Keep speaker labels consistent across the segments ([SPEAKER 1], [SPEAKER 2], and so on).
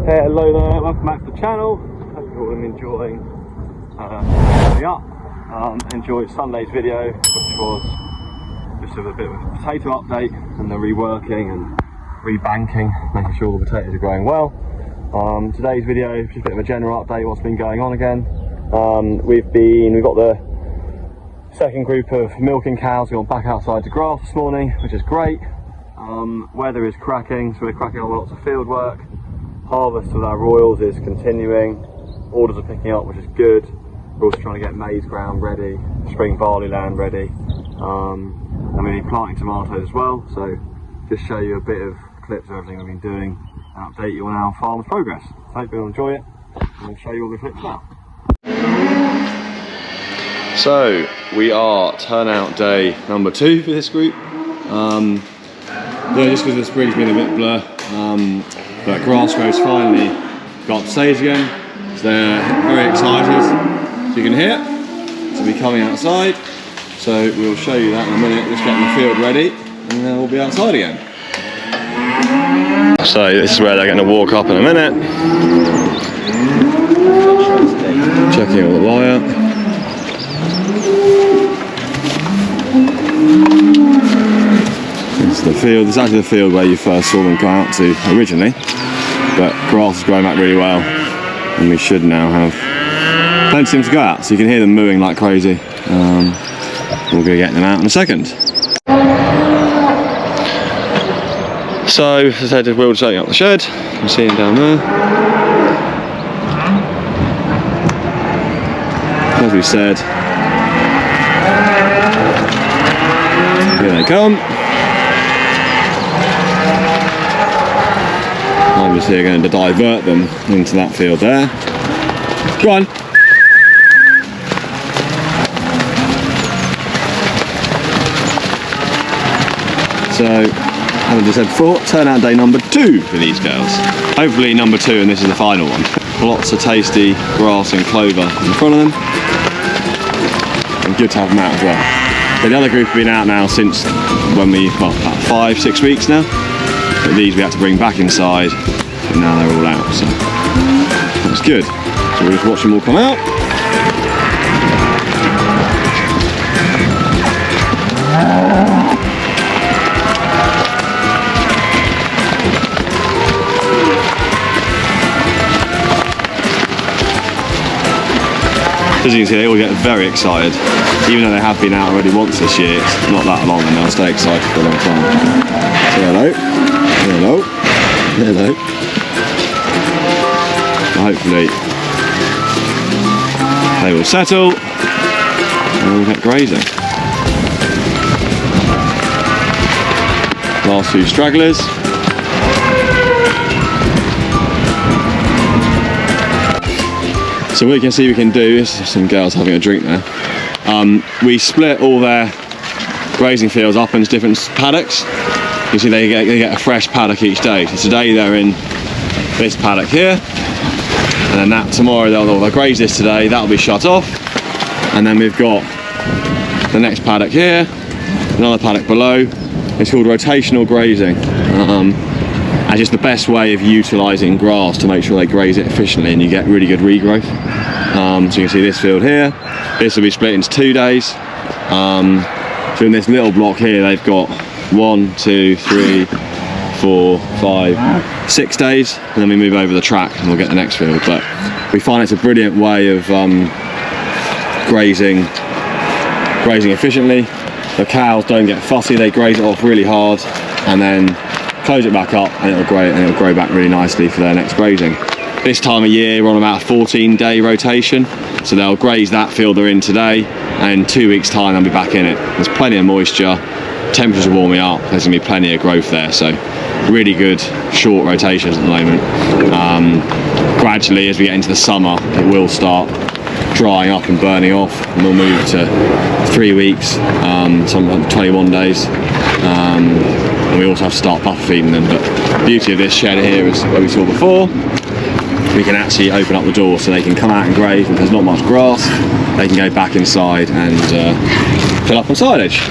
[SPEAKER 1] Hey, hello there, welcome back to the channel. Hope you're all enjoying enjoyed Sunday's video, which was just a bit of a potato update and the reworking and rebanking, making sure the potatoes are growing well. Today's video is just a bit of a general update, what's been going on again. We've got the second group of milking cows going back outside to grass this morning, which is great. Weather is cracking, so we're cracking on lots of field work. Harvest of our royals is continuing. Orders are picking up, which is good. We're also trying to get maize ground ready, spring barley land ready. And we've been planting tomatoes as well, so just show you a bit of clips of everything we've been doing and update you on our farm's progress. So hope you'll enjoy it, and we'll show you all the clips now. So we are turnout day number 2 for this group. Yeah, just because the spring's been a bit blur, but grass grow's finally got up stage again, so they're very excited. So you can hear to be coming outside, so we'll show you that in a minute. Just getting the field ready and then we'll be outside again. So this is where they're going to walk up in a minute, checking all the wire. This is the field. It's actually the field where you first saw them go out to originally, but grass is growing back really well and we should now have plenty of them to go out, so you can hear them mooing like crazy. We'll go get them out in a second. So, as I said, Will's setting up the shed. You can see him down there. As we said, here they come. I'm just here going to divert them into that field there. Go on. So, as I just said before, turnout day number 2 for these girls. Hopefully number 2 and this is the final one. Lots of tasty grass and clover in front of them. And good to have them out as well. So the other group have been out now since when about 5-6 weeks now. But these we had to bring back inside, and now they're all out, so that's good. So we'll just watch them all come out. As you can see, they all get very excited. Even though they have been out already once this year, it's not that long and they'll stay excited for a long time. So hello, hello, hello. So hopefully they will settle and we'll get grazing. Last few stragglers. So what you can see we can do is some girls having a drink there. We split all their grazing fields up into different paddocks. You see they get a fresh paddock each day. So today they're in this paddock here, and then tomorrow they'll graze this today. That'll be shut off, and then we've got the next paddock here, another paddock below. It's called rotational grazing. And just the best way of utilising grass to make sure they graze it efficiently and you get really good regrowth. So you can see this field here. This will be split into 2 days. So in this little block here, they've got 1, 2, 3, 4, 5, 6 days, and then we move over the track and we'll get the next field. But we find it's a brilliant way of grazing efficiently. The cows don't get fussy; they graze it off really hard, and then close it back up, and it'll grow back really nicely for their next grazing. This time of year we're on about a 14-day rotation, so they'll graze that field they're in today, and in 2 weeks time they'll be back in it. There's plenty of moisture, temperatures are warming up, there's going to be plenty of growth there, so really good short rotations at the moment. Gradually as we get into the summer it will start drying up and burning off, and we'll move to 3 weeks, some 21 days. And we also have to start buffer feeding them. But the beauty of this shed here is where we saw before, we can actually open up the door so they can come out and graze. If there's not much grass, they can go back inside and fill up on silage.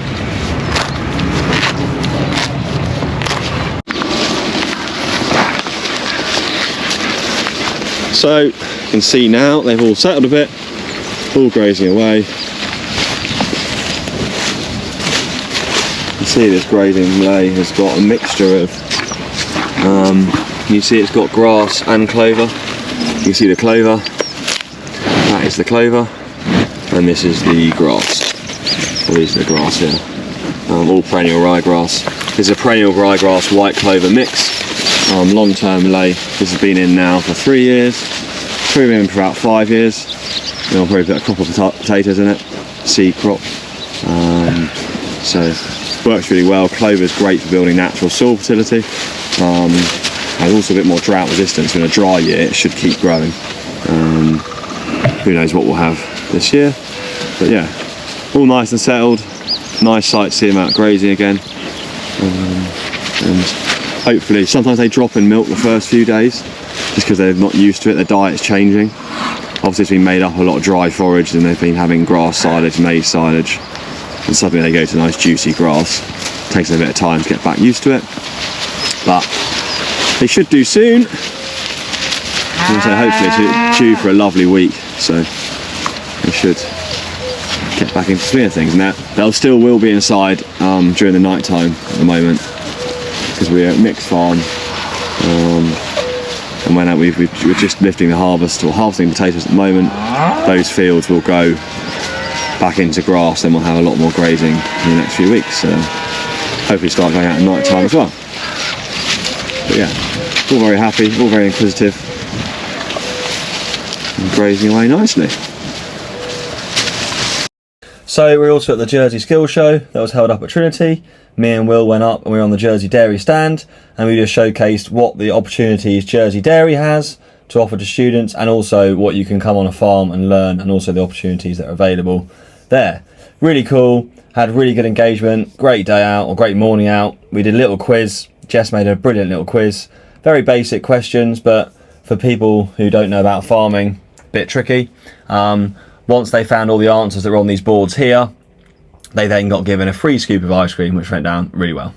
[SPEAKER 1] So you can see now they've all settled a bit, all grazing away. You can see this grazing lay has got a mixture of, you see it's got grass and clover. You see the clover, that is the clover, and this is the grass. Well, these are the grass here, all perennial ryegrass. This is a perennial ryegrass white clover mix. Long-term lay. This has been in now for 3 years, probably been in for about 5 years. Then I'll probably put a crop of potatoes in it, seed crop. So works really well. Clover is great for building natural soil fertility. There's also a bit more drought resistance. In a dry year it should keep growing. Who knows what we'll have this year, but yeah, all nice and settled. Nice sight to see them out grazing again. And hopefully, sometimes they drop in milk the first few days just because they're not used to it, their diet's changing. Obviously it's been made up of a lot of dry forage and they've been having grass silage, maize silage, and suddenly they go to nice juicy grass. It takes them a bit of time to get back used to it, but they should do soon. And so hopefully it's due for a lovely week, so they should get back into swing of things. Now they'll still will be inside during the night time at the moment, because we're at mixed farm, and when we're just lifting the harvest or harvesting potatoes at the moment. Those fields will go back into grass, and we'll have a lot more grazing in the next few weeks. So hopefully start going out at night time as well. But yeah, all very happy, all very inquisitive, and grazing away nicely. So we're also at the Jersey Skills Show that was held up at Trinity. Me and Will went up and we were on the Jersey Dairy stand, and we just showcased what the opportunities Jersey Dairy has to offer to students, and also what you can come on a farm and learn, and also the opportunities that are available there. Really cool, had really good engagement, great day out, or great morning out. We did a little quiz. Jess made a brilliant little quiz. Very basic questions, but for people who don't know about farming, a bit tricky. Once they found all the answers that were on these boards here, they then got given a free scoop of ice cream, which went down really well.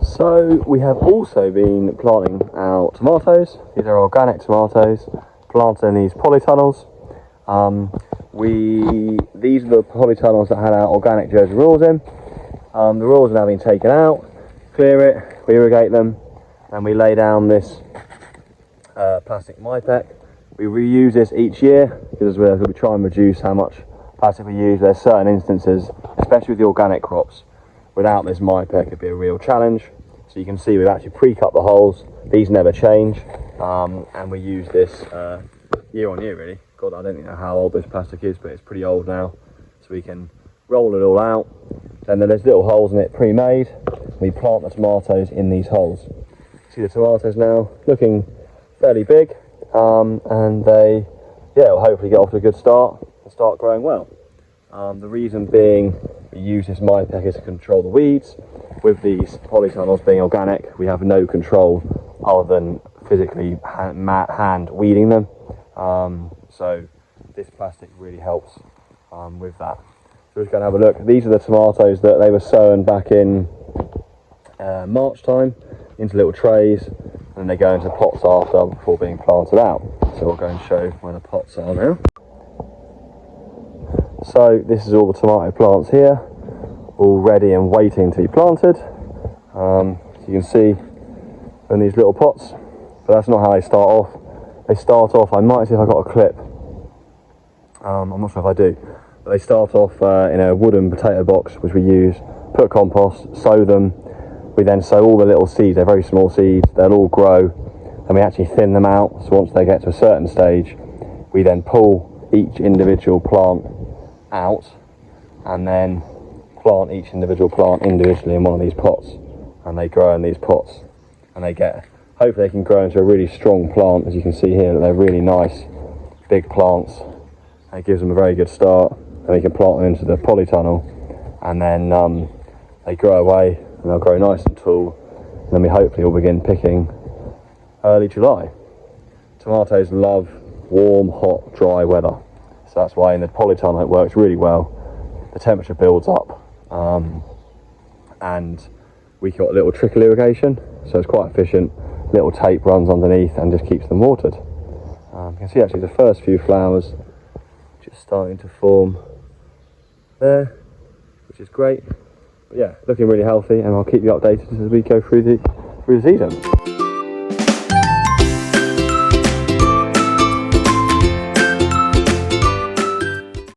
[SPEAKER 1] So we have also been planting our tomatoes. These are organic tomatoes, planted in these polytunnels. These are the polytunnels that had our organic Jersey rules in. The rules have now been taken out, clear it, we irrigate them, and we lay down this plastic MyPEC. We reuse this each year because we try and reduce how much plastic we use. There's certain instances, especially with the organic crops, without this MyPEC it'd be a real challenge. So you can see we've actually pre-cut the holes. These never change, and we use this year on year really. God, I don't know how old this plastic is, but it's pretty old now. So we can roll it all out. Then there's little holes in it pre-made. We plant the tomatoes in these holes. See the tomatoes now looking fairly big, and they will hopefully get off to a good start and start growing well. The reason being we use this MyPEC is to control the weeds. With these polytunnels being organic, we have no control other than physically hand weeding them. So this plastic really helps with that. So we're just going to have a look. These are the tomatoes that they were sown back in March time into little trays, and then they go into pots after before being planted out. So we'll go and show where the pots are now. So this is all the tomato plants here, all ready and waiting to be planted. So you can see in these little pots, but that's not how they start off. They start off, I might see if I got a clip, I'm not sure if I do, but they start off in a wooden potato box which we use, put compost, sow them. We then sow all the little seeds, they're very small seeds, they'll all grow, and we actually thin them out. So once they get to a certain stage, we then pull each individual plant out and then plant each individual plant individually in one of these pots, and they grow in these pots, and hopefully they can grow into a really strong plant. As you can see here, that they're really nice big plants, and it gives them a very good start. And we can plant them into the polytunnel, and then they grow away and they'll grow nice and tall, and then we hopefully will begin picking early July. Tomatoes love warm, hot, dry weather, so that's why in the polytunnel it works really well. The temperature builds up, and we got a little trickle irrigation, so it's quite efficient. little tape runs underneath and just keeps them watered. You can see actually the first few flowers just starting to form there, which is great. But yeah, looking really healthy, and I'll keep you updated as we go through the season.